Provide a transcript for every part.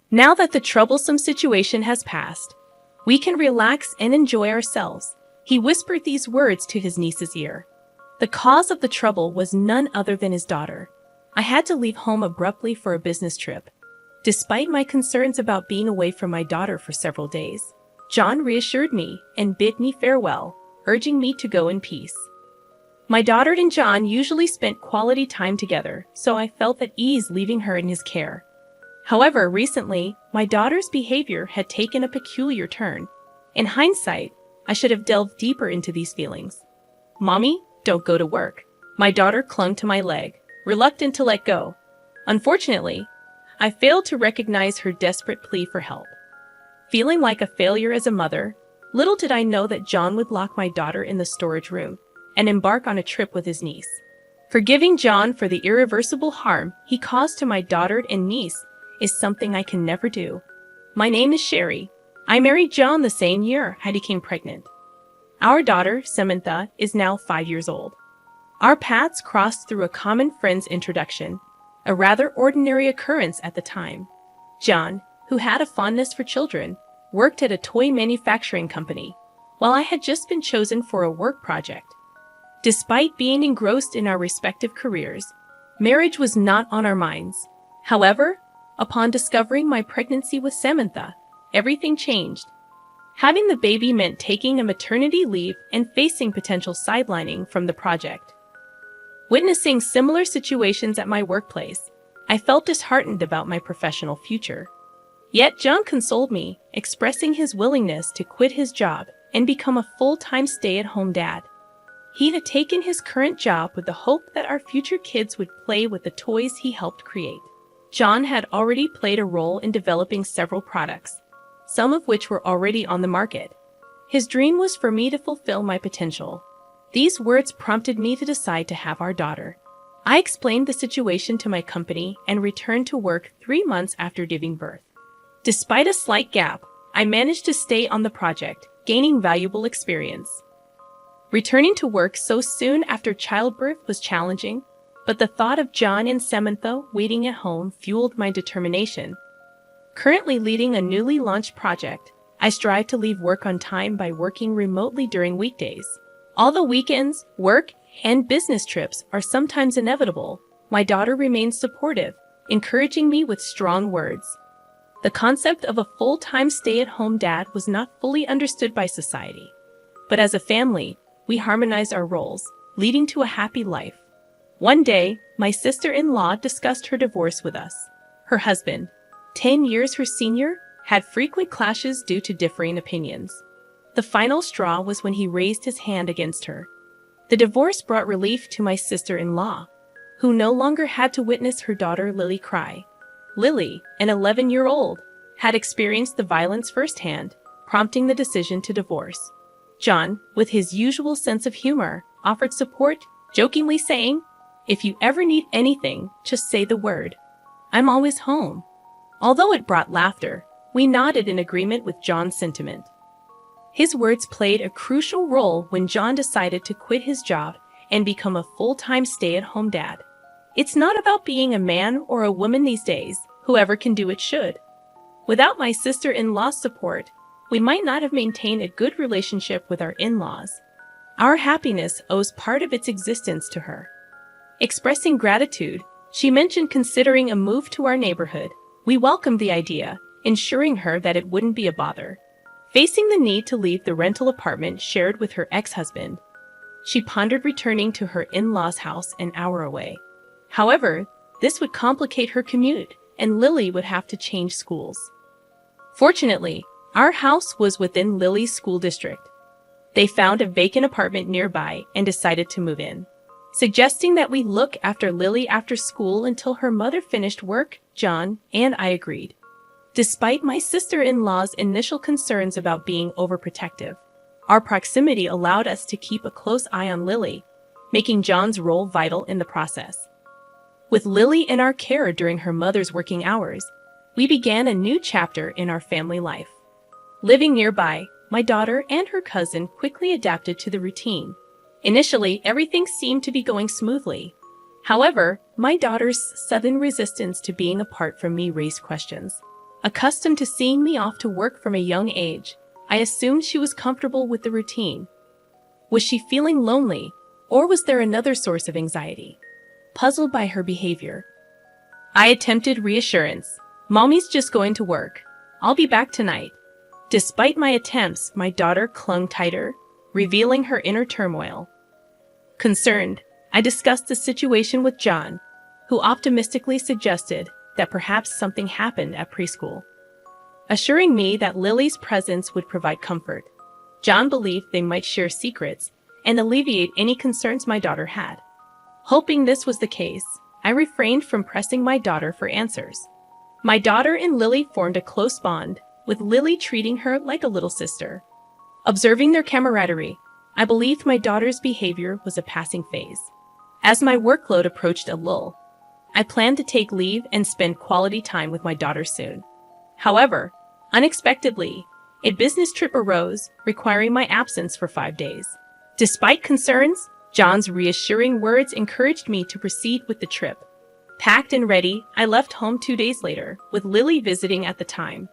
Now that the troublesome situation has passed, we can relax and enjoy ourselves. He whispered these words to his niece's ear. The cause of the trouble was none other than his daughter. I had to leave home abruptly for a business trip. Despite my concerns about being away from my daughter for several days, John reassured me and bid me farewell, urging me to go in peace. My daughter and John usually spent quality time together, so I felt at ease leaving her in his care. However, recently, my daughter's behavior had taken a peculiar turn. In hindsight, I should have delved deeper into these feelings. "Mommy, don't go to work." My daughter clung to my leg, reluctant to let go. Unfortunately, I failed to recognize her desperate plea for help. Feeling like a failure as a mother, little did I know that John would lock my daughter in the storage room and embark on a trip with his niece. Forgiving John for the irreversible harm he caused to my daughter and niece is something I can never do. My name is Sherry. I married John the same year I became pregnant. Our daughter, Samantha, is now 5 years old. Our paths crossed through a common friend's introduction, a rather ordinary occurrence at the time. John, who had a fondness for children, worked at a toy manufacturing company, while I had just been chosen for a work project. Despite being engrossed in our respective careers, marriage was not on our minds. However, upon discovering my pregnancy with Samantha, everything changed. Having the baby meant taking a maternity leave and facing potential sidelining from the project. Witnessing similar situations at my workplace, I felt disheartened about my professional future. Yet John consoled me, expressing his willingness to quit his job and become a full-time stay-at-home dad. He had taken his current job with the hope that our future kids would play with the toys he helped create. John had already played a role in developing several products, some of which were already on the market. His dream was for me to fulfill my potential. These words prompted me to decide to have our daughter. I explained the situation to my company and returned to work 3 months after giving birth. Despite a slight gap, I managed to stay on the project, gaining valuable experience. Returning to work so soon after childbirth was challenging, but the thought of John and Samantha waiting at home fueled my determination. Currently leading a newly launched project, I strive to leave work on time by working remotely during weekdays. Although weekends, work, and business trips are sometimes inevitable, my daughter remains supportive, encouraging me with strong words. The concept of a full-time stay-at-home dad was not fully understood by society. But as a family, we harmonized our roles, leading to a happy life. One day, my sister-in-law discussed her divorce with us. Her husband, 10 years her senior, had frequent clashes due to differing opinions. The final straw was when he raised his hand against her. The divorce brought relief to my sister-in-law, who no longer had to witness her daughter Lily cry. Lily, an 11-year-old, had experienced the violence firsthand, prompting the decision to divorce. John, with his usual sense of humor, offered support, jokingly saying, "If you ever need anything, just say the word. I'm always home." Although it brought laughter, we nodded in agreement with John's sentiment. His words played a crucial role when John decided to quit his job and become a full-time stay-at-home dad. It's not about being a man or a woman these days. Whoever can do it should. Without my sister-in-law's support, we might not have maintained a good relationship with our in-laws. Our happiness owes part of its existence to her. Expressing gratitude, she mentioned considering a move to our neighborhood. We welcomed the idea, ensuring her that it wouldn't be a bother. Facing the need to leave the rental apartment shared with her ex-husband, she pondered returning to her in-laws' house an hour away. However, this would complicate her commute, and Lily would have to change schools. Fortunately, our house was within Lily's school district. They found a vacant apartment nearby and decided to move in. Suggesting that we look after Lily after school until her mother finished work, John and I agreed. Despite my sister-in-law's initial concerns about being overprotective, our proximity allowed us to keep a close eye on Lily, making John's role vital in the process. With Lily in our care during her mother's working hours, we began a new chapter in our family life. Living nearby, my daughter and her cousin quickly adapted to the routine. Initially, everything seemed to be going smoothly. However, my daughter's sudden resistance to being apart from me raised questions. Accustomed to seeing me off to work from a young age, I assumed she was comfortable with the routine. Was she feeling lonely, or was there another source of anxiety? Puzzled by her behavior, I attempted reassurance. Mommy's just going to work. I'll be back tonight. Despite my attempts, my daughter clung tighter, revealing her inner turmoil. Concerned, I discussed the situation with John, who optimistically suggested that perhaps something happened at preschool. Assuring me that Lily's presence would provide comfort, John believed they might share secrets and alleviate any concerns my daughter had. Hoping this was the case, I refrained from pressing my daughter for answers. My daughter and Lily formed a close bond, with Lily treating her like a little sister. Observing their camaraderie, I believed my daughter's behavior was a passing phase. As my workload approached a lull, I planned to take leave and spend quality time with my daughter soon. However, unexpectedly, a business trip arose, requiring my absence for 5 days. Despite concerns, John's reassuring words encouraged me to proceed with the trip. Packed and ready, I left home 2 days later, with Lily visiting at the time.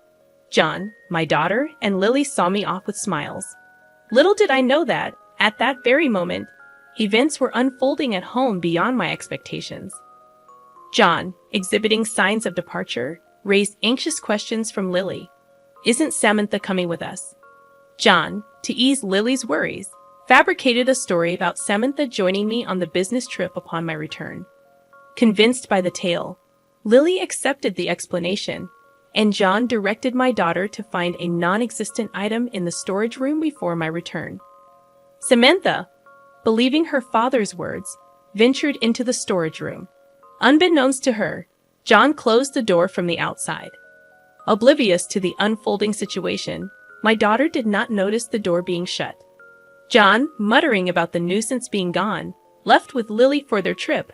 John, my daughter, and Lily saw me off with smiles. Little did I know that, at that very moment, events were unfolding at home beyond my expectations. John, exhibiting signs of departure, raised anxious questions from Lily. Isn't Samantha coming with us? John, to ease Lily's worries, fabricated a story about Samantha joining me on the business trip upon my return. Convinced by the tale, Lily accepted the explanation, and John directed my daughter to find a non-existent item in the storage room before my return. Samantha, believing her father's words, ventured into the storage room. Unbeknownst to her, John closed the door from the outside. Oblivious to the unfolding situation, my daughter did not notice the door being shut. John, muttering about the nuisance being gone, left with Lily for their trip,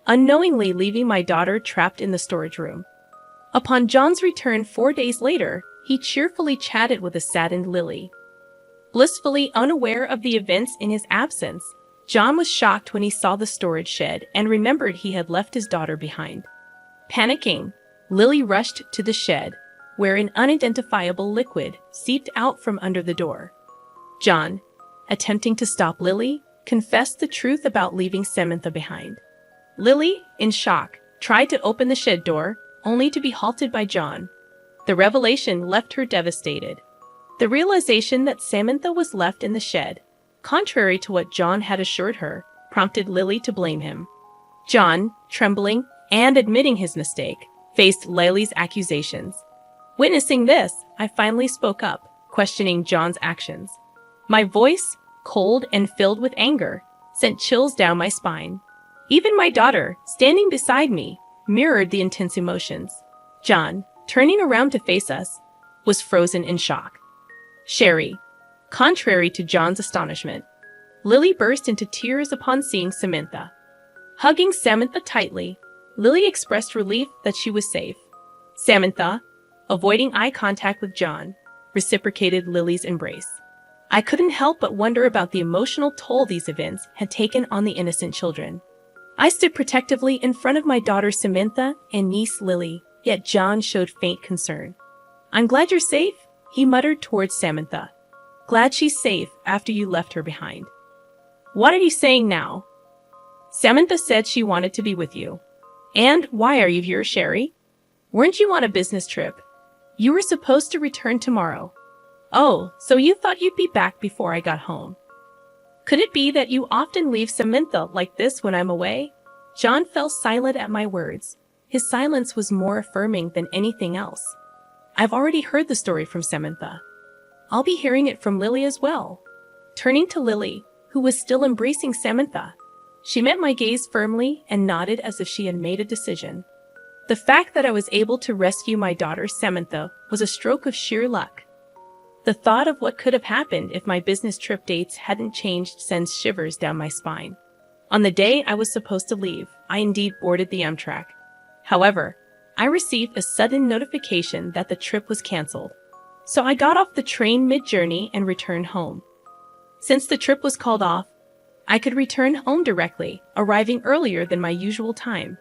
unknowingly leaving my daughter trapped in the storage room. Upon John's return 4 days later, he cheerfully chatted with a saddened Lily. Blissfully unaware of the events in his absence, John was shocked when he saw the storage shed and remembered he had left his daughter behind. Panicking, Lily rushed to the shed, where an unidentifiable liquid seeped out from under the door. John, attempting to stop Lily, confessed the truth about leaving Samantha behind. Lily, in shock, tried to open the shed door, only to be halted by John. The revelation left her devastated. The realization that Samantha was left in the shed, contrary to what John had assured her, prompted Lily to blame him. John, trembling and admitting his mistake, faced Lily's accusations. Witnessing this, I finally spoke up, questioning John's actions. My voice, cold and filled with anger, sent chills down my spine. Even my daughter, standing beside me, mirrored the intense emotions. John, turning around to face us, was frozen in shock. Sherry, contrary to John's astonishment, Lily burst into tears upon seeing Samantha. Hugging Samantha tightly, Lily expressed relief that she was safe. Samantha, avoiding eye contact with John, reciprocated Lily's embrace. I couldn't help but wonder about the emotional toll these events had taken on the innocent children. I stood protectively in front of my daughter Samantha and niece Lily, yet John showed faint concern. I'm glad you're safe, he muttered towards Samantha. Glad she's safe after you left her behind. What are you saying now? Samantha said she wanted to be with you. And why are you here, Sherry? Weren't you on a business trip? You were supposed to return tomorrow. Oh, so you thought you'd be back before I got home. Could it be that you often leave Samantha like this when I'm away? John fell silent at my words. His silence was more affirming than anything else. I've already heard the story from Samantha. I'll be hearing it from Lily as well. Turning to Lily, who was still embracing Samantha, she met my gaze firmly and nodded as if she had made a decision. The fact that I was able to rescue my daughter Samantha was a stroke of sheer luck. The thought of what could have happened if my business trip dates hadn't changed sends shivers down my spine. On the day I was supposed to leave, I indeed boarded the Amtrak. However, I received a sudden notification that the trip was canceled. So I got off the train mid-journey and returned home. Since the trip was called off, I could return home directly, arriving earlier than my usual time.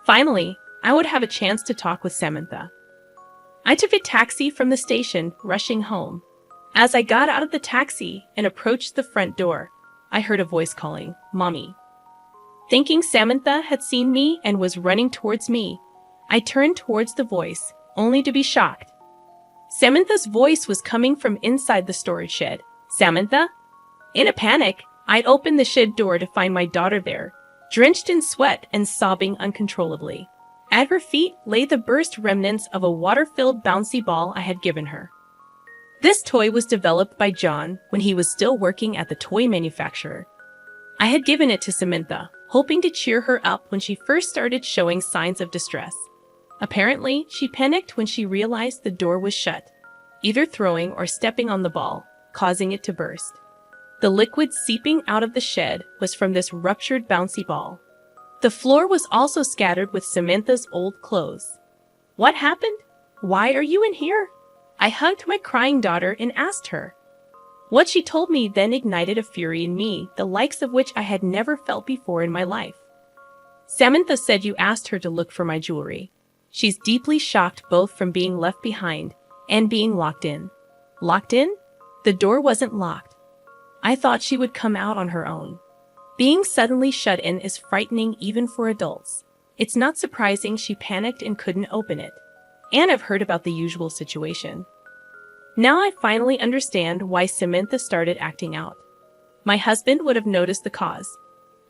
Finally, I would have a chance to talk with Samantha. I took a taxi from the station, rushing home. As I got out of the taxi and approached the front door, I heard a voice calling, "Mommy." Thinking Samantha had seen me and was running towards me, I turned towards the voice, only to be shocked. Samantha's voice was coming from inside the storage shed. "Samantha?" In a panic, I'd opened the shed door to find my daughter there, drenched in sweat and sobbing uncontrollably. At her feet lay the burst remnants of a water-filled bouncy ball I had given her. This toy was developed by John when he was still working at the toy manufacturer. I had given it to Samantha, hoping to cheer her up when she first started showing signs of distress. Apparently, she panicked when she realized the door was shut, either throwing or stepping on the ball, causing it to burst. The liquid seeping out of the shed was from this ruptured bouncy ball. The floor was also scattered with Samantha's old clothes. "What happened? Why are you in here?" I hugged my crying daughter and asked her. What she told me then ignited a fury in me, the likes of which I had never felt before in my life. "Samantha said you asked her to look for my jewelry. She's deeply shocked both from being left behind and being locked in." "Locked in?" The door wasn't locked. I thought she would come out on her own. Being suddenly shut in is frightening even for adults. It's not surprising she panicked and couldn't open it. And I've heard about the usual situation. Now I finally understand why Samantha started acting out. My husband would have noticed the cause.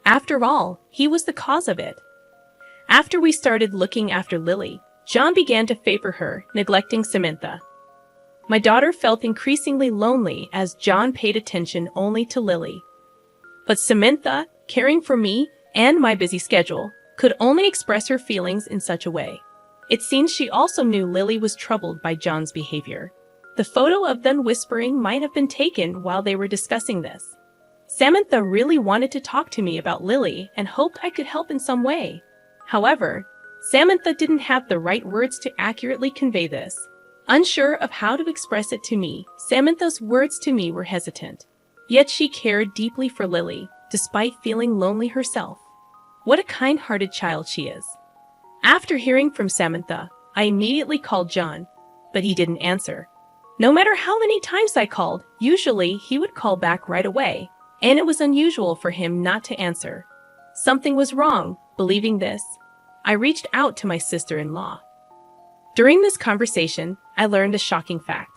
After all, he was the cause of it. After we started looking after Lily, John began to favor her, neglecting Samantha. My daughter felt increasingly lonely as John paid attention only to Lily. But Samantha, caring for me and my busy schedule, could only express her feelings in such a way. It seems she also knew Lily was troubled by John's behavior. The photo of them whispering might have been taken while they were discussing this. Samantha really wanted to talk to me about Lily and hoped I could help in some way. However, Samantha didn't have the right words to accurately convey this. Unsure of how to express it to me, Samantha's words to me were hesitant. Yet she cared deeply for Lily, despite feeling lonely herself. What a kind-hearted child she is. After hearing from Samantha, I immediately called John, but he didn't answer. No matter how many times I called, usually he would call back right away, and it was unusual for him not to answer. Something was wrong. Believing this, I reached out to my sister-in-law. During this conversation, I learned a shocking fact.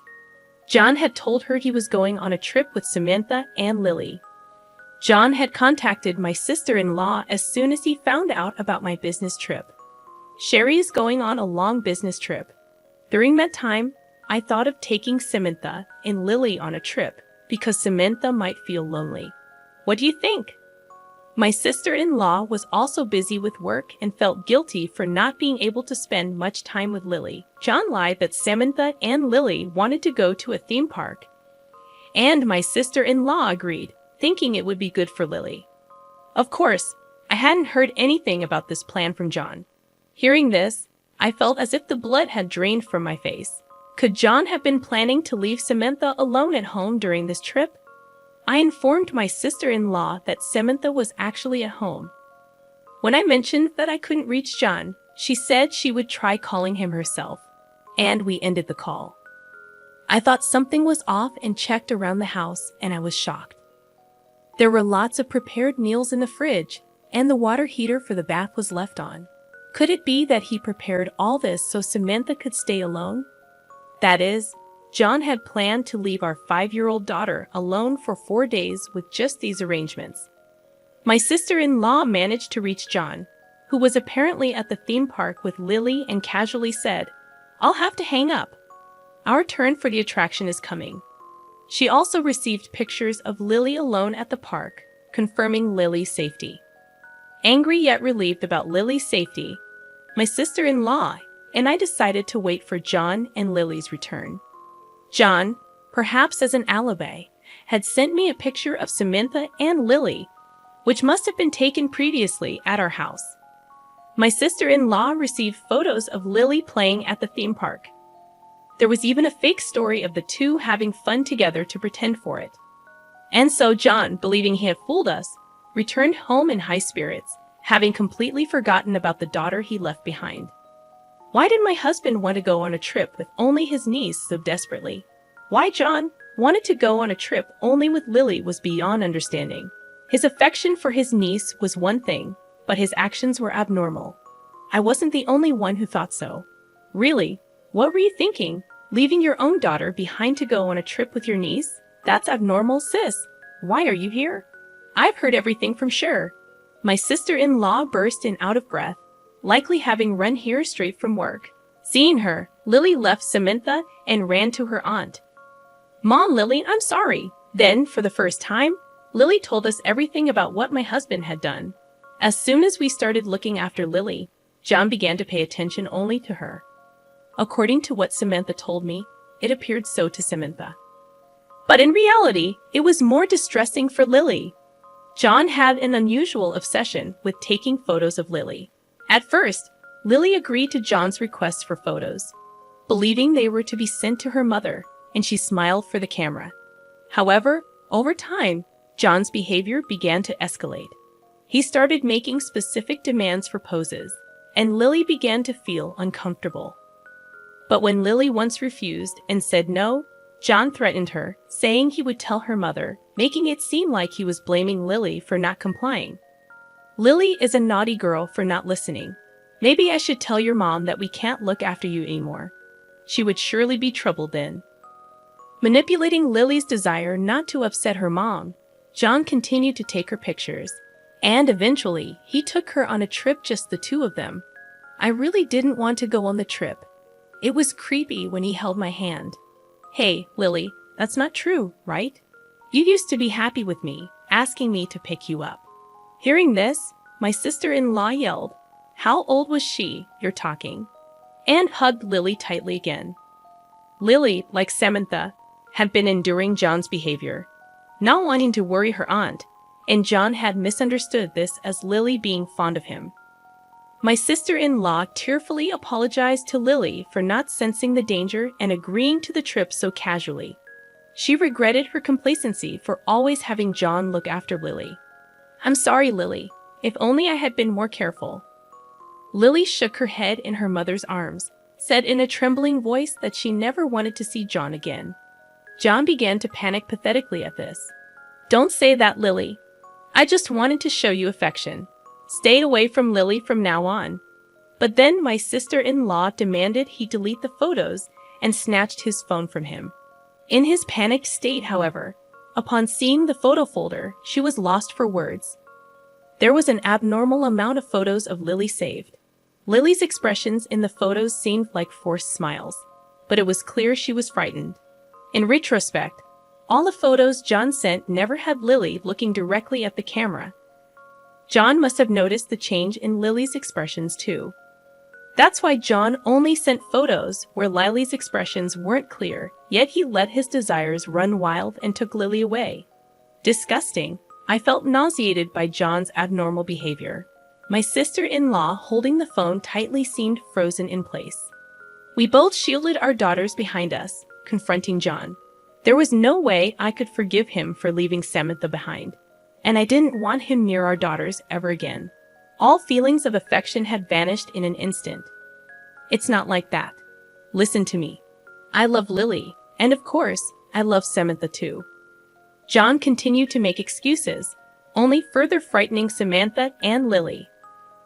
John had told her he was going on a trip with Samantha and Lily. John had contacted my sister-in-law as soon as he found out about my business trip. Sherry is going on a long business trip. During that time, I thought of taking Samantha and Lily on a trip because Samantha might feel lonely. What do you think? My sister-in-law was also busy with work and felt guilty for not being able to spend much time with Lily. John lied that Samantha and Lily wanted to go to a theme park, and my sister-in-law agreed, thinking it would be good for Lily. Of course, I hadn't heard anything about this plan from John. Hearing this, I felt as if the blood had drained from my face. Could John have been planning to leave Samantha alone at home during this trip? I informed my sister-in-law that Samantha was actually at home. When I mentioned that I couldn't reach John, she said she would try calling him herself, and we ended the call. I thought something was off and checked around the house, and I was shocked. There were lots of prepared meals in the fridge, and the water heater for the bath was left on. Could it be that he prepared all this so Samantha could stay alone? That is, John had planned to leave our 5-year-old daughter alone for 4 days with just these arrangements. My sister-in-law managed to reach John, who was apparently at the theme park with Lily, and casually said, "I'll have to hang up. Our turn for the attraction is coming." She also received pictures of Lily alone at the park, confirming Lily's safety. Angry yet relieved about Lily's safety, my sister-in-law and I decided to wait for John and Lily's return. John, perhaps as an alibi, had sent me a picture of Samantha and Lily, which must have been taken previously at our house. My sister-in-law received photos of Lily playing at the theme park. There was even a fake story of the two having fun together to pretend for it. And so John, believing he had fooled us, returned home in high spirits, having completely forgotten about the daughter he left behind. Why did my husband want to go on a trip with only his niece so desperately? Why John wanted to go on a trip only with Lily was beyond understanding. His affection for his niece was one thing, but his actions were abnormal. I wasn't the only one who thought so. Really? What were you thinking? Leaving your own daughter behind to go on a trip with your niece? That's abnormal, sis. Why are you here? I've heard everything from Cher. My sister-in-law burst in out of breath, likely having run here straight from work. Seeing her, Lily left Samantha and ran to her aunt. Mom, Lily, I'm sorry. Then, for the first time, Lily told us everything about what my husband had done. As soon as we started looking after Lily, John began to pay attention only to her. According to what Samantha told me, it appeared so to Samantha. But in reality, it was more distressing for Lily. John had an unusual obsession with taking photos of Lily. At first, Lily agreed to John's request for photos, believing they were to be sent to her mother, and she smiled for the camera. However, over time, John's behavior began to escalate. He started making specific demands for poses, and Lily began to feel uncomfortable. But when Lily once refused and said no, John threatened her, saying he would tell her mother, making it seem like he was blaming Lily for not complying. Lily is a naughty girl for not listening. Maybe I should tell your mom that we can't look after you anymore. She would surely be troubled then. Manipulating Lily's desire not to upset her mom, John continued to take her pictures, and eventually, he took her on a trip, just the two of them. I really didn't want to go on the trip. It was creepy when he held my hand. Hey, Lily, that's not true, right? You used to be happy with me, asking me to pick you up. Hearing this, my sister-in-law yelled, "How old was she, you're talking?" and hugged Lily tightly again. Lily, like Samantha, had been enduring John's behavior, not wanting to worry her aunt, and John had misunderstood this as Lily being fond of him. My sister-in-law tearfully apologized to Lily for not sensing the danger and agreeing to the trip so casually. She regretted her complacency for always having John look after Lily. "I'm sorry, Lily. If only I had been more careful." Lily shook her head in her mother's arms, said in a trembling voice that she never wanted to see John again. John began to panic pathetically at this. "Don't say that, Lily. I just wanted to show you affection. Stay away from Lily from now on." But then my sister-in-law demanded he delete the photos and snatched his phone from him. In his panicked state, however, upon seeing the photo folder, she was lost for words. There was an abnormal amount of photos of Lily saved. Lily's expressions in the photos seemed like forced smiles, but it was clear she was frightened. In retrospect, all the photos John sent never had Lily looking directly at the camera. John must have noticed the change in Lily's expressions too. That's why John only sent photos where Lily's expressions weren't clear, yet he let his desires run wild and took Lily away. Disgusting. I felt nauseated by John's abnormal behavior. My sister-in-law holding the phone tightly seemed frozen in place. We both shielded our daughters behind us, confronting John. There was no way I could forgive him for leaving Samantha behind, and I didn't want him near our daughters ever again. All feelings of affection had vanished in an instant. It's not like that. Listen to me. I love Lily, and of course, I love Samantha too. John continued to make excuses, only further frightening Samantha and Lily.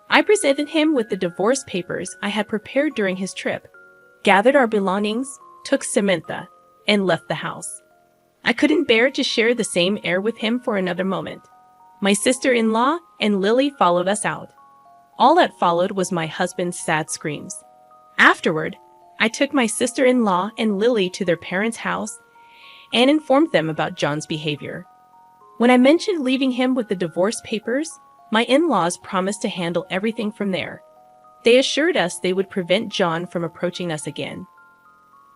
I presented him with the divorce papers I had prepared during his trip, gathered our belongings, took Samantha, and left the house. I couldn't bear to share the same air with him for another moment. My sister-in-law and Lily followed us out. All that followed was my husband's sad screams. Afterward, I took my sister-in-law and Lily to their parents' house and informed them about John's behavior. When I mentioned leaving him with the divorce papers, my in-laws promised to handle everything from there. They assured us they would prevent John from approaching us again.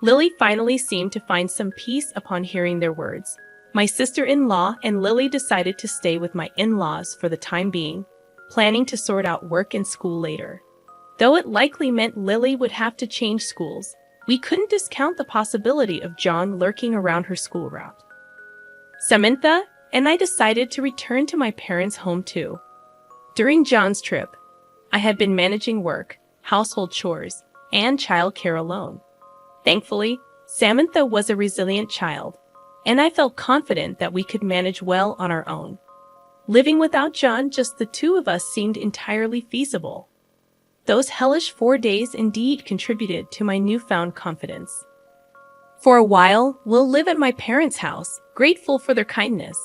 Lily finally seemed to find some peace upon hearing their words. My sister-in-law and Lily decided to stay with my in-laws for the time being, planning to sort out work and school later. Though it likely meant Lily would have to change schools, we couldn't discount the possibility of John lurking around her school route. Samantha and I decided to return to my parents' home too. During John's trip, I had been managing work, household chores, and childcare alone. Thankfully, Samantha was a resilient child, and I felt confident that we could manage well on our own. Living without John, just the two of us, seemed entirely feasible. Those hellish 4 days indeed contributed to my newfound confidence. For a while, we'll live at my parents' house, grateful for their kindness.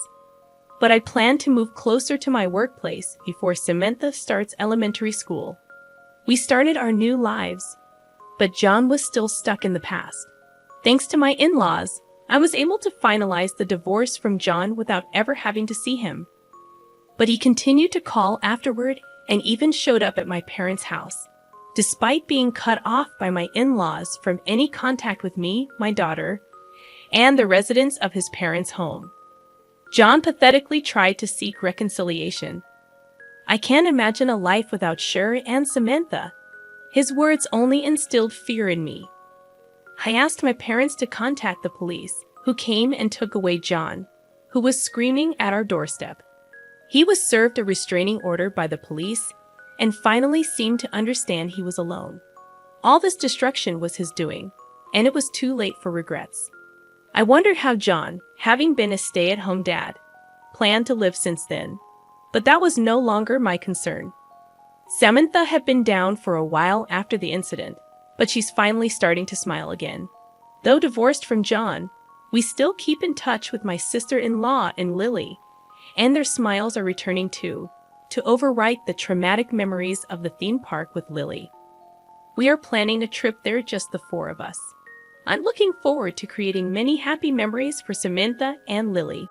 But I plan to move closer to my workplace before Samantha starts elementary school. We started our new lives, but John was still stuck in the past. Thanks to my in-laws, I was able to finalize the divorce from John without ever having to see him. But he continued to call afterward and even showed up at my parents' house, despite being cut off by my in-laws from any contact with me, my daughter, and the residents of his parents' home. John pathetically tried to seek reconciliation. "I can't imagine a life without Sherry and Samantha." His words only instilled fear in me. I asked my parents to contact the police, who came and took away John, who was screaming at our doorstep. He was served a restraining order by the police and finally seemed to understand he was alone. All this destruction was his doing, and it was too late for regrets. I wondered how John, having been a stay-at-home dad, planned to live since then, but that was no longer my concern. Samantha had been down for a while after the incident, but she's finally starting to smile again. Though divorced from John, we still keep in touch with my sister-in-law and Lily, and their smiles are returning too, to overwrite the traumatic memories of the theme park with Lily. We are planning a trip there, just the four of us. I'm looking forward to creating many happy memories for Samantha and Lily.